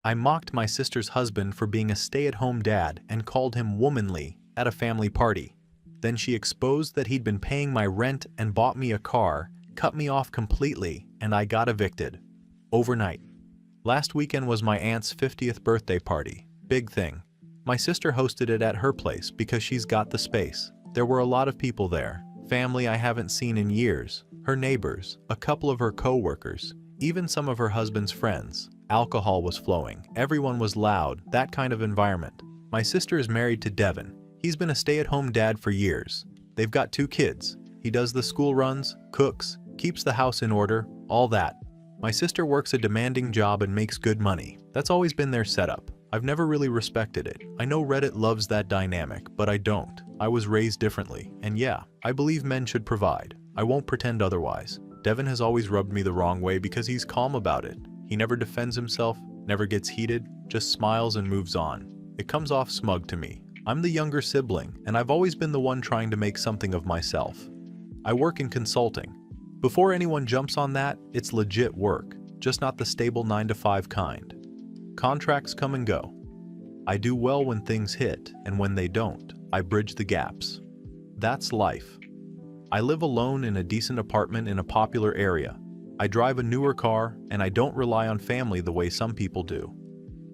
I mocked my sister's husband for being a stay-at-home dad and called him womanly at a family party. Then she exposed that he'd been paying my rent and bought me a car, cut me off completely, and I got evicted. Overnight. Last weekend was my aunt's 50th birthday party. Big thing. My sister hosted it at her place because she's got the space. There were a lot of people there. Family I haven't seen in years. Her neighbors, a couple of her co-workers, even some of her husband's friends. Alcohol was flowing. Everyone was loud, that kind of environment. My sister is married to Devin. He's been a stay-at-home dad for years. They've got 2 kids. He does the school runs, cooks, keeps the house in order, all that. My sister works a demanding job and makes good money. That's always been their setup. I've never really respected it. I know Reddit loves that dynamic, but I don't. I was raised differently, and yeah, I believe men should provide. I won't pretend otherwise. Devin has always rubbed me the wrong way because he's calm about it. He never defends himself, never gets heated, just smiles and moves on. It comes off smug to me. I'm the younger sibling, and I've always been the one trying to make something of myself. I work in consulting. Before anyone jumps on that, it's legit work, just not the stable 9-to-5 kind. Contracts come and go. I do well when things hit, and when they don't, I bridge the gaps. That's life. I live alone in a decent apartment in a popular area. I drive a newer car, and I don't rely on family the way some people do.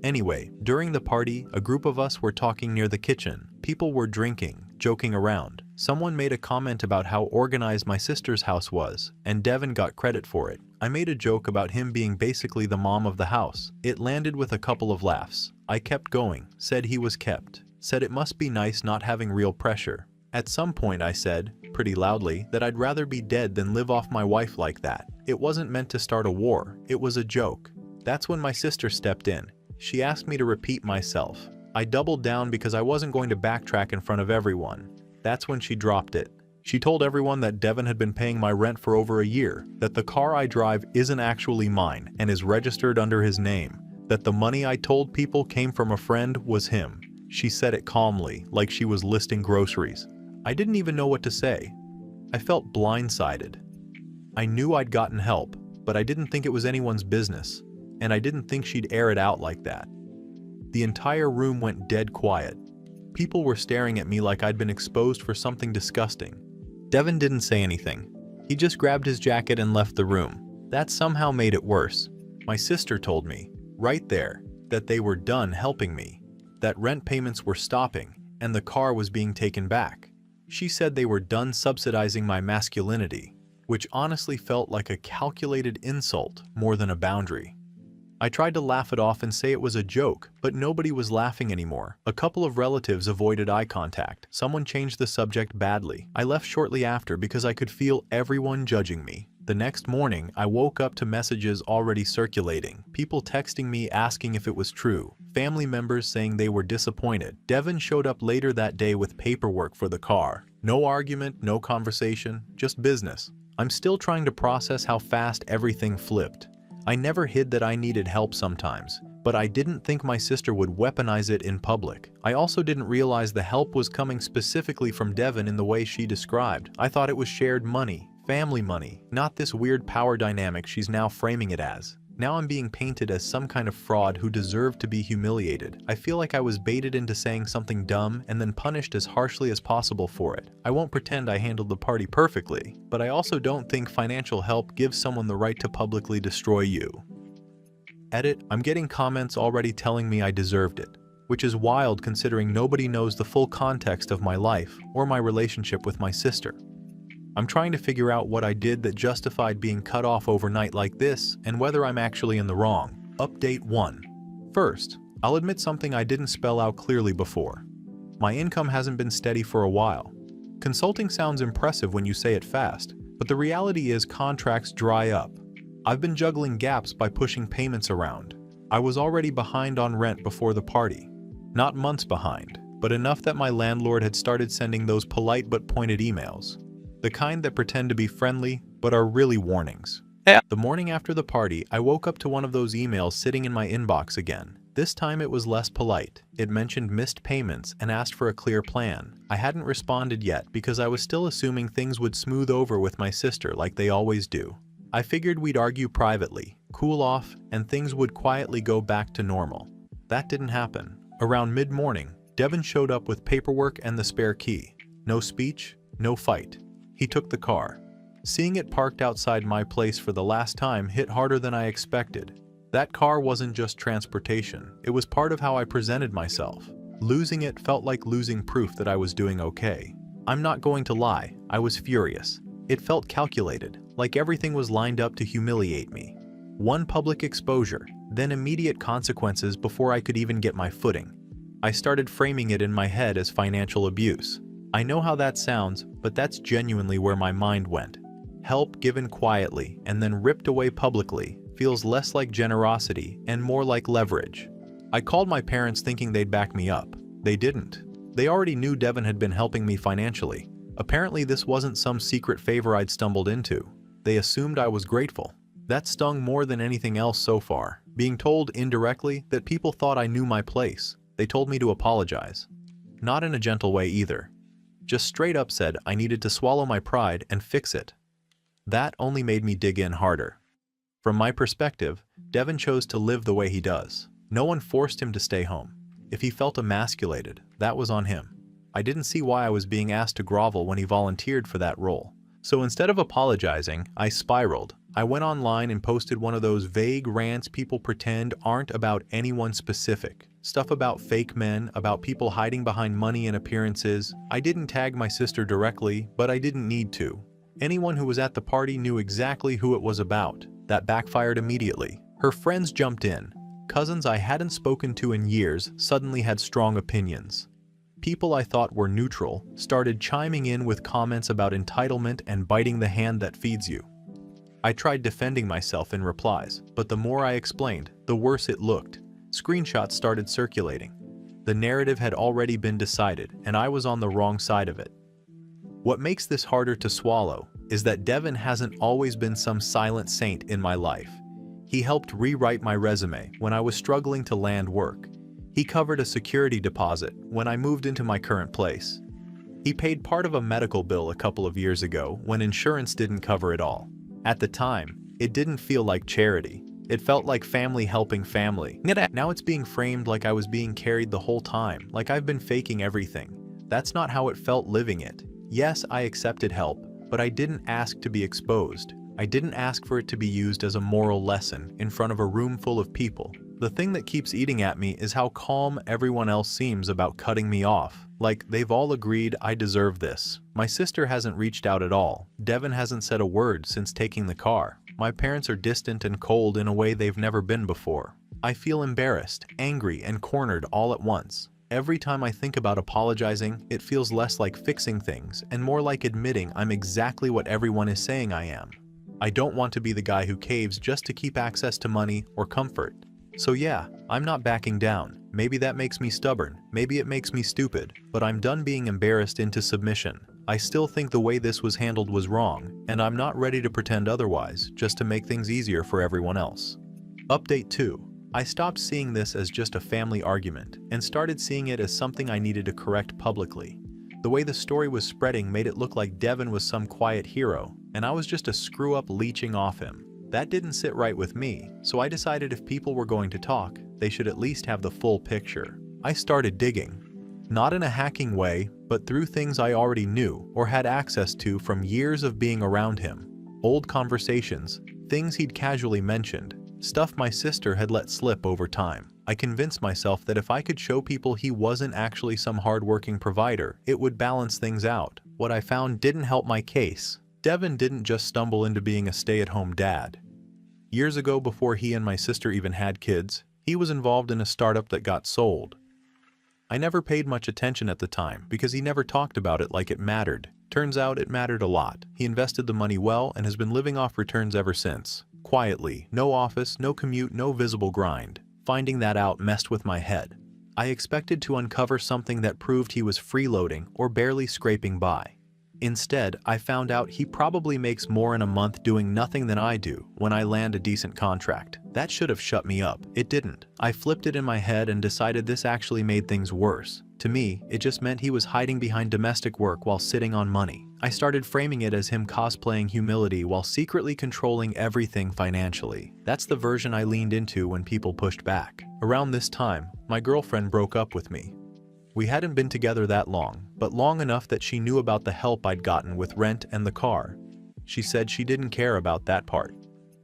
Anyway, during the party, a group of us were talking near the kitchen. People were drinking, joking around. Someone made a comment about how organized my sister's house was, and Devin got credit for it. I made a joke about him being basically the mom of the house. It landed with a couple of laughs. I kept going, said he was kept, said it must be nice not having real pressure. At some point I said, pretty loudly, that I'd rather be dead than live off my wife like that. It wasn't meant to start a war, it was a joke. That's when my sister stepped in. She asked me to repeat myself. I doubled down because I wasn't going to backtrack in front of everyone. That's when she dropped it. She told everyone that Devin had been paying my rent for over a year, that the car I drive isn't actually mine and is registered under his name, that the money I told people came from a friend was him. She said it calmly, like she was listing groceries. I didn't even know what to say. I felt blindsided. I knew I'd gotten help, but I didn't think it was anyone's business, and I didn't think she'd air it out like that. The entire room went dead quiet. People were staring at me like I'd been exposed for something disgusting. Devin didn't say anything. He just grabbed his jacket and left the room. That somehow made it worse. My sister told me, right there, that they were done helping me, that rent payments were stopping, and the car was being taken back. She said they were done subsidizing my masculinity, which honestly felt like a calculated insult more than a boundary. I tried to laugh it off and say it was a joke, but nobody was laughing anymore. A couple of relatives avoided eye contact. Someone changed the subject badly. I left shortly after because I could feel everyone judging me. The next morning, I woke up to messages already circulating. People texting me asking if it was true. Family members saying they were disappointed. Devin showed up later that day with paperwork for the car. No argument, no conversation, just business. I'm still trying to process how fast everything flipped. I never hid that I needed help sometimes, but I didn't think my sister would weaponize it in public. I also didn't realize the help was coming specifically from Devin in the way she described. I thought it was shared money, family money, not this weird power dynamic she's now framing it as. Now I'm being painted as some kind of fraud who deserved to be humiliated. I feel like I was baited into saying something dumb and then punished as harshly as possible for it. I won't pretend I handled the party perfectly, but I also don't think financial help gives someone the right to publicly destroy you. Edit, I'm getting comments already telling me I deserved it, which is wild considering nobody knows the full context of my life or my relationship with my sister. I'm trying to figure out what I did that justified being cut off overnight like this and whether I'm actually in the wrong. Update 1. First, I'll admit something I didn't spell out clearly before. My income hasn't been steady for a while. Consulting sounds impressive when you say it fast, but the reality is contracts dry up. I've been juggling gaps by pushing payments around. I was already behind on rent before the party. Not months behind, but enough that my landlord had started sending those polite but pointed emails. The kind that pretend to be friendly, but are really warnings. The morning after the party, I woke up to one of those emails sitting in my inbox again. This time it was less polite. It mentioned missed payments and asked for a clear plan. I hadn't responded yet because I was still assuming things would smooth over with my sister like they always do. I figured we'd argue privately, cool off, and things would quietly go back to normal. That didn't happen. Around mid-morning, Devin showed up with paperwork and the spare key. No speech, no fight. He took the car. Seeing it parked outside my place for the last time hit harder than I expected. That car wasn't just transportation, it was part of how I presented myself. Losing it felt like losing proof that I was doing okay. I'm not going to lie, I was furious. It felt calculated, like everything was lined up to humiliate me. One public exposure, then immediate consequences before I could even get my footing. I started framing it in my head as financial abuse. I know how that sounds, but that's genuinely where my mind went. Help given quietly and then ripped away publicly feels less like generosity and more like leverage. I called my parents thinking they'd back me up. They didn't. They already knew Devin had been helping me financially. Apparently this wasn't some secret favor I'd stumbled into. They assumed I was grateful. That stung more than anything else so far, being told indirectly that people thought I knew my place. They told me to apologize. Not in a gentle way either. Just straight up said I needed to swallow my pride and fix it. That only made me dig in harder. From my perspective, Devin chose to live the way he does. No one forced him to stay home. If he felt emasculated, that was on him. I didn't see why I was being asked to grovel when he volunteered for that role. So instead of apologizing, I spiraled. I went online and posted one of those vague rants people pretend aren't about anyone specific. Stuff about fake men, about people hiding behind money and appearances. I didn't tag my sister directly, but I didn't need to. Anyone who was at the party knew exactly who it was about. That backfired immediately. Her friends jumped in. Cousins I hadn't spoken to in years suddenly had strong opinions. People I thought were neutral started chiming in with comments about entitlement and biting the hand that feeds you. I tried defending myself in replies, but the more I explained, the worse it looked. Screenshots started circulating. The narrative had already been decided, and I was on the wrong side of it. What makes this harder to swallow is that Devin hasn't always been some silent saint in my life. He helped rewrite my resume when I was struggling to land work. He covered a security deposit when I moved into my current place. He paid part of a medical bill a couple of years ago when insurance didn't cover it all. At the time, it didn't feel like charity. It felt like family helping family. Now it's being framed like I was being carried the whole time, like I've been faking everything. That's not how it felt living it. Yes, I accepted help, but I didn't ask to be exposed. I didn't ask for it to be used as a moral lesson in front of a room full of people. The thing that keeps eating at me is how calm everyone else seems about cutting me off. Like, they've all agreed I deserve this. My sister hasn't reached out at all. Devin hasn't said a word since taking the car. My parents are distant and cold in a way they've never been before. I feel embarrassed, angry, and cornered all at once. Every time I think about apologizing, it feels less like fixing things and more like admitting I'm exactly what everyone is saying I am. I don't want to be the guy who caves just to keep access to money or comfort. So yeah, I'm not backing down. Maybe that makes me stubborn, maybe it makes me stupid, but I'm done being embarrassed into submission. I still think the way this was handled was wrong, and I'm not ready to pretend otherwise, just to make things easier for everyone else. Update 2. I stopped seeing this as just a family argument, and started seeing it as something I needed to correct publicly. The way the story was spreading made it look like Devin was some quiet hero, and I was just a screw-up leeching off him. That didn't sit right with me, so I decided if people were going to talk, they should at least have the full picture. I started digging. Not in a hacking way, but through things I already knew or had access to from years of being around him. Old conversations, things he'd casually mentioned, stuff my sister had let slip over time. I convinced myself that if I could show people he wasn't actually some hardworking provider, it would balance things out. What I found didn't help my case. Devin didn't just stumble into being a stay-at-home dad. Years ago, before he and my sister even had kids, he was involved in a startup that got sold. I never paid much attention at the time because he never talked about it like it mattered. Turns out it mattered a lot. He invested the money well and has been living off returns ever since. Quietly, no office, no commute, no visible grind. Finding that out messed with my head. I expected to uncover something that proved he was freeloading or barely scraping by. Instead, I found out he probably makes more in a month doing nothing than I do when I land a decent contract. That should have shut me up. It didn't. I flipped it in my head and decided this actually made things worse. To me, it just meant he was hiding behind domestic work while sitting on money. I started framing it as him cosplaying humility while secretly controlling everything financially. That's the version I leaned into when people pushed back. Around this time, my girlfriend broke up with me. We hadn't been together that long, but long enough that she knew about the help I'd gotten with rent and the car. She said she didn't care about that part.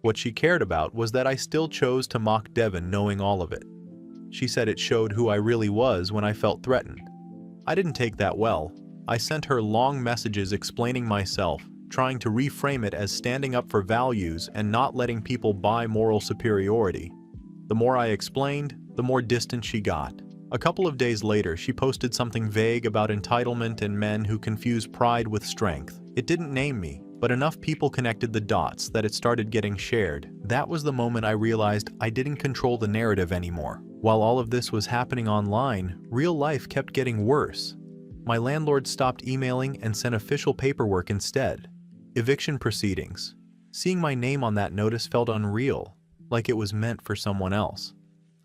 What she cared about was that I still chose to mock Devin knowing all of it. She said it showed who I really was when I felt threatened. I didn't take that well. I sent her long messages explaining myself, trying to reframe it as standing up for values and not letting people buy moral superiority. The more I explained, the more distant she got. A couple of days later, she posted something vague about entitlement and men who confuse pride with strength. It didn't name me, but enough people connected the dots that it started getting shared. That was the moment I realized I didn't control the narrative anymore. While all of this was happening online, real life kept getting worse. My landlord stopped emailing and sent official paperwork instead. Eviction proceedings. Seeing my name on that notice felt unreal, like it was meant for someone else.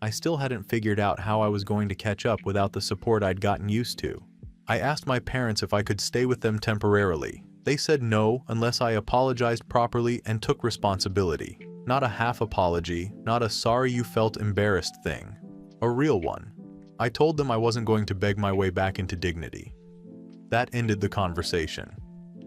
I still hadn't figured out how I was going to catch up without the support I'd gotten used to. I asked my parents if I could stay with them temporarily. They said no unless I apologized properly and took responsibility. Not a half apology, not a sorry you felt embarrassed thing. A real one. I told them I wasn't going to beg my way back into dignity. That ended the conversation.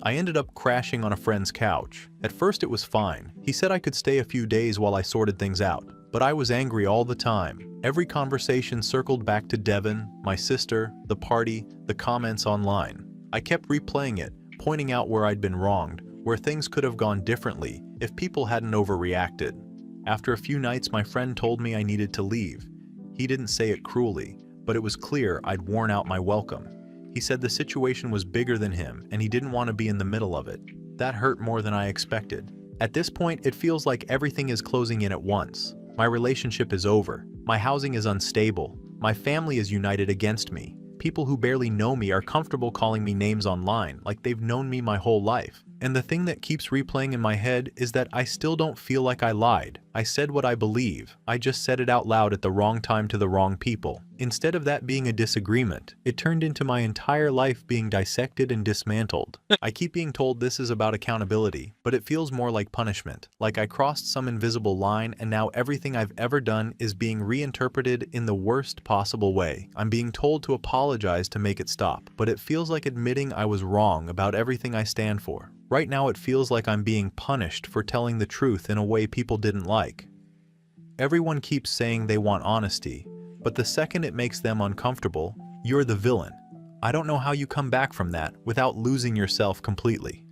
I ended up crashing on a friend's couch. At first it was fine. He said I could stay a few days while I sorted things out. But I was angry all the time. Every conversation circled back to Devin, my sister, the party, the comments online. I kept replaying it, pointing out where I'd been wronged, where things could have gone differently if people hadn't overreacted. After a few nights, my friend told me I needed to leave. He didn't say it cruelly, but it was clear I'd worn out my welcome. He said the situation was bigger than him and he didn't want to be in the middle of it. That hurt more than I expected. At this point, it feels like everything is closing in at once. My relationship is over. My housing is unstable. My family is united against me. People who barely know me are comfortable calling me names online like they've known me my whole life. And the thing that keeps replaying in my head is that I still don't feel like I lied. I said what I believe. I just said it out loud at the wrong time to the wrong people. Instead of that being a disagreement, it turned into my entire life being dissected and dismantled. I keep being told this is about accountability, but it feels more like punishment. Like I crossed some invisible line and now everything I've ever done is being reinterpreted in the worst possible way. I'm being told to apologize to make it stop, but it feels like admitting I was wrong about everything I stand for. Right now it feels like I'm being punished for telling the truth in a way people didn't like. Everyone keeps saying they want honesty, but the second it makes them uncomfortable, you're the villain. I don't know how you come back from that without losing yourself completely.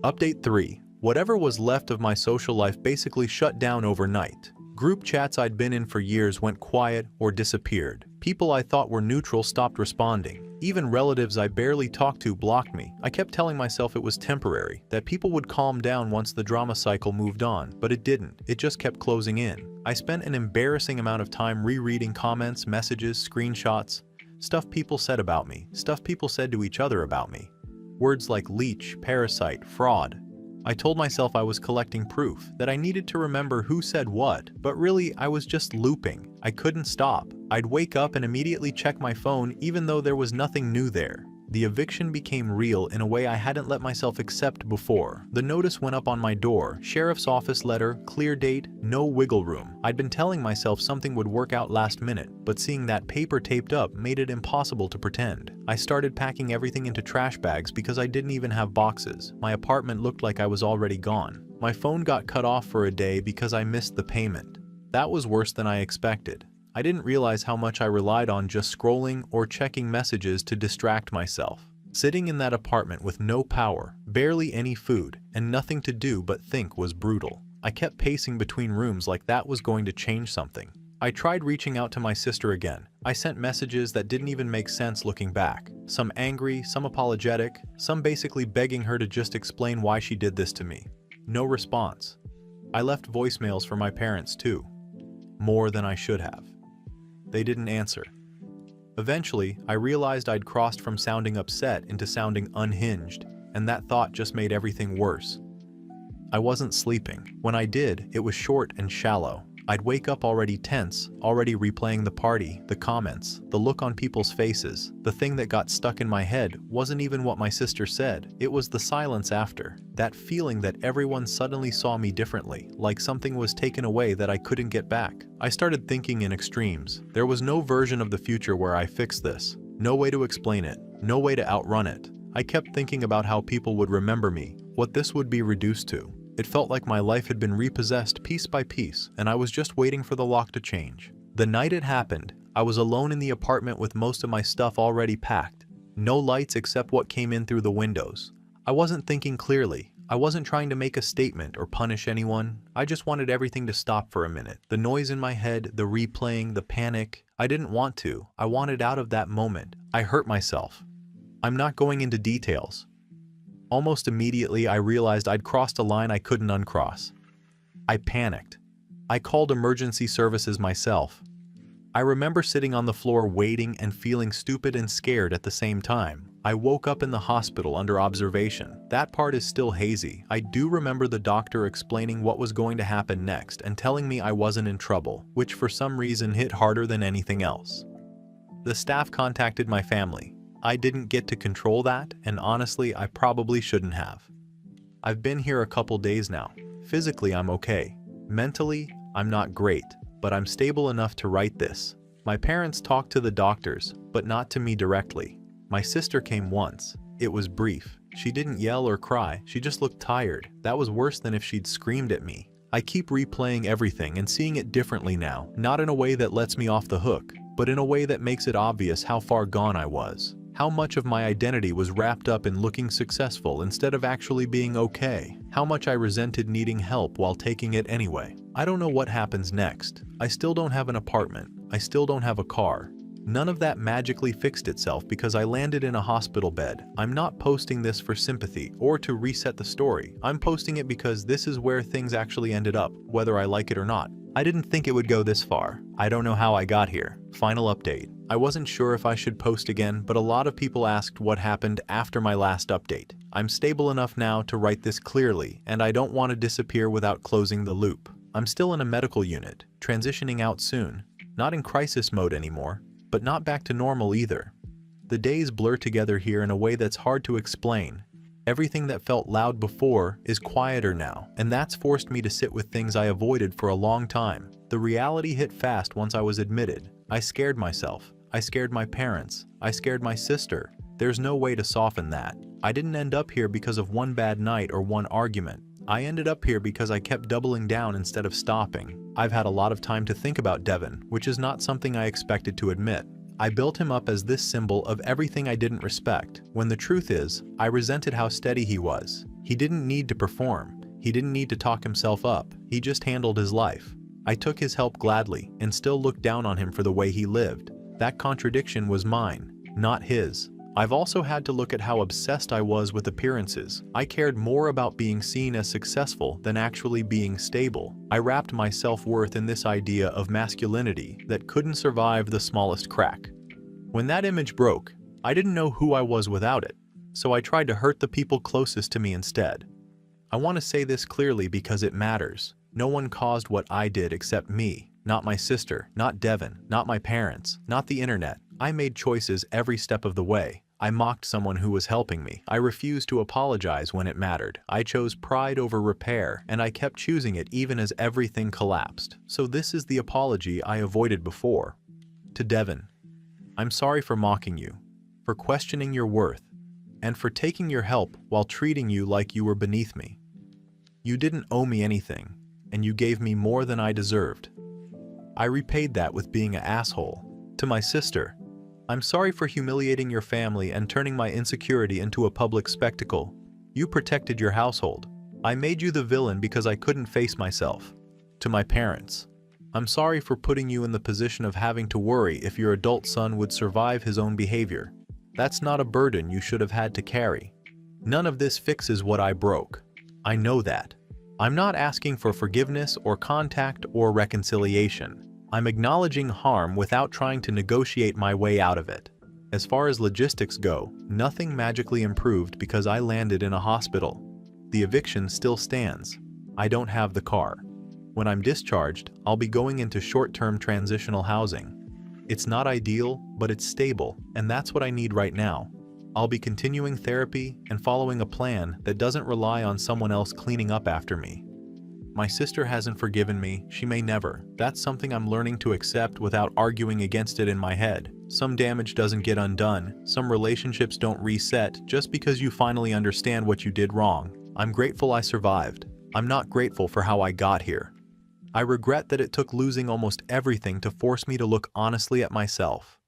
Update 3. Whatever was left of my social life basically shut down overnight. Group chats I'd been in for years went quiet or disappeared. People I thought were neutral stopped responding. Even relatives I barely talked to blocked me. I kept telling myself it was temporary, that people would calm down once the drama cycle moved on, but it didn't. It just kept closing in. I spent an embarrassing amount of time rereading comments, messages, screenshots, stuff people said about me, stuff people said to each other about me. Words like leech, parasite, fraud. I told myself I was collecting proof, that I needed to remember who said what, but really I was just looping. I couldn't stop. I'd wake up and immediately check my phone even though there was nothing new there. The eviction became real in a way I hadn't let myself accept before. The notice went up on my door, sheriff's office letter, clear date, no wiggle room. I'd been telling myself something would work out last minute, but seeing that paper taped up made it impossible to pretend. I started packing everything into trash bags because I didn't even have boxes. My apartment looked like I was already gone. My phone got cut off for a day because I missed the payment. That was worse than I expected. I didn't realize how much I relied on just scrolling or checking messages to distract myself. Sitting in that apartment with no power, barely any food, and nothing to do but think was brutal. I kept pacing between rooms like that was going to change something. I tried reaching out to my sister again. I sent messages that didn't even make sense looking back. Some angry, some apologetic, some basically begging her to just explain why she did this to me. No response. I left voicemails for my parents too. More than I should have. They didn't answer. Eventually, I realized I'd crossed from sounding upset into sounding unhinged, and that thought just made everything worse. I wasn't sleeping. When I did, it was short and shallow. I'd wake up already tense, already replaying the party, the comments, the look on people's faces. The thing that got stuck in my head wasn't even what my sister said, it was the silence after. That feeling that everyone suddenly saw me differently, like something was taken away that I couldn't get back. I started thinking in extremes. There was no version of the future where I fixed this. No way to explain it, no way to outrun it. I kept thinking about how people would remember me, what this would be reduced to. It felt like my life had been repossessed piece by piece, and I was just waiting for the lock to change. The night it happened, I was alone in the apartment with most of my stuff already packed. No lights except what came in through the windows. I wasn't thinking clearly. I wasn't trying to make a statement or punish anyone. I just wanted everything to stop for a minute. The noise in my head, the replaying, the panic. I didn't want to. I wanted out of that moment. I hurt myself. I'm not going into details. Almost immediately, I realized I'd crossed a line I couldn't uncross. I panicked. I called emergency services myself. I remember sitting on the floor waiting and feeling stupid and scared at the same time. I woke up in the hospital under observation. That part is still hazy. I do remember the doctor explaining what was going to happen next and telling me I wasn't in trouble, which for some reason hit harder than anything else. The staff contacted my family. I didn't get to control that, and honestly, I probably shouldn't have. I've been here a couple days now. Physically, I'm okay. Mentally, I'm not great, but I'm stable enough to write this. My parents talked to the doctors, but not to me directly. My sister came once. It was brief. She didn't yell or cry, she just looked tired. That was worse than if she'd screamed at me. I keep replaying everything and seeing it differently now, not in a way that lets me off the hook, but in a way that makes it obvious how far gone I was. How much of my identity was wrapped up in looking successful instead of actually being okay. How much I resented needing help while taking it anyway. I don't know what happens next. I still don't have an apartment. I still don't have a car. None of that magically fixed itself because I landed in a hospital bed. I'm not posting this for sympathy or to reset the story. I'm posting it because this is where things actually ended up, whether I like it or not. I didn't think it would go this far. I don't know how I got here. Final update. I wasn't sure if I should post again, but a lot of people asked what happened after my last update. I'm stable enough now to write this clearly, and I don't want to disappear without closing the loop. I'm still in a medical unit, transitioning out soon. Not in crisis mode anymore, but not back to normal either. The days blur together here in a way that's hard to explain. Everything that felt loud before is quieter now, and that's forced me to sit with things I avoided for a long time. The reality hit fast once I was admitted. I scared myself. I scared my parents. I scared my sister. There's no way to soften that. I didn't end up here because of one bad night or one argument. I ended up here because I kept doubling down instead of stopping. I've had a lot of time to think about Devin, which is not something I expected to admit. I built him up as this symbol of everything I didn't respect, when the truth is, I resented how steady he was. He didn't need to perform. He didn't need to talk himself up. He just handled his life. I took his help gladly and still looked down on him for the way he lived. That contradiction was mine, not his. I've also had to look at how obsessed I was with appearances. I cared more about being seen as successful than actually being stable. I wrapped my self-worth in this idea of masculinity that couldn't survive the smallest crack. When that image broke, I didn't know who I was without it, so I tried to hurt the people closest to me instead. I want to say this clearly because it matters. No one caused what I did except me. Not my sister, not Devin, not my parents, not the internet. I made choices every step of the way. I mocked someone who was helping me. I refused to apologize when it mattered. I chose pride over repair, and I kept choosing it even as everything collapsed. So this is the apology I avoided before. To Devin, I'm sorry for mocking you, for questioning your worth, and for taking your help while treating you like you were beneath me. You didn't owe me anything, and you gave me more than I deserved. I repaid that with being an asshole. To my sister, I'm sorry for humiliating your family and turning my insecurity into a public spectacle. You protected your household. I made you the villain because I couldn't face myself. To my parents, I'm sorry for putting you in the position of having to worry if your adult son would survive his own behavior. That's not a burden you should have had to carry. None of this fixes what I broke. I know that. I'm not asking for forgiveness or contact or reconciliation. I'm acknowledging harm without trying to negotiate my way out of it. As far as logistics go, nothing magically improved because I landed in a hospital. The eviction still stands. I don't have the car. When I'm discharged, I'll be going into short-term transitional housing. It's not ideal, but it's stable, and that's what I need right now. I'll be continuing therapy and following a plan that doesn't rely on someone else cleaning up after me. My sister hasn't forgiven me, she may never. That's something I'm learning to accept without arguing against it in my head. Some damage doesn't get undone, some relationships don't reset just because you finally understand what you did wrong. I'm grateful I survived. I'm not grateful for how I got here. I regret that it took losing almost everything to force me to look honestly at myself.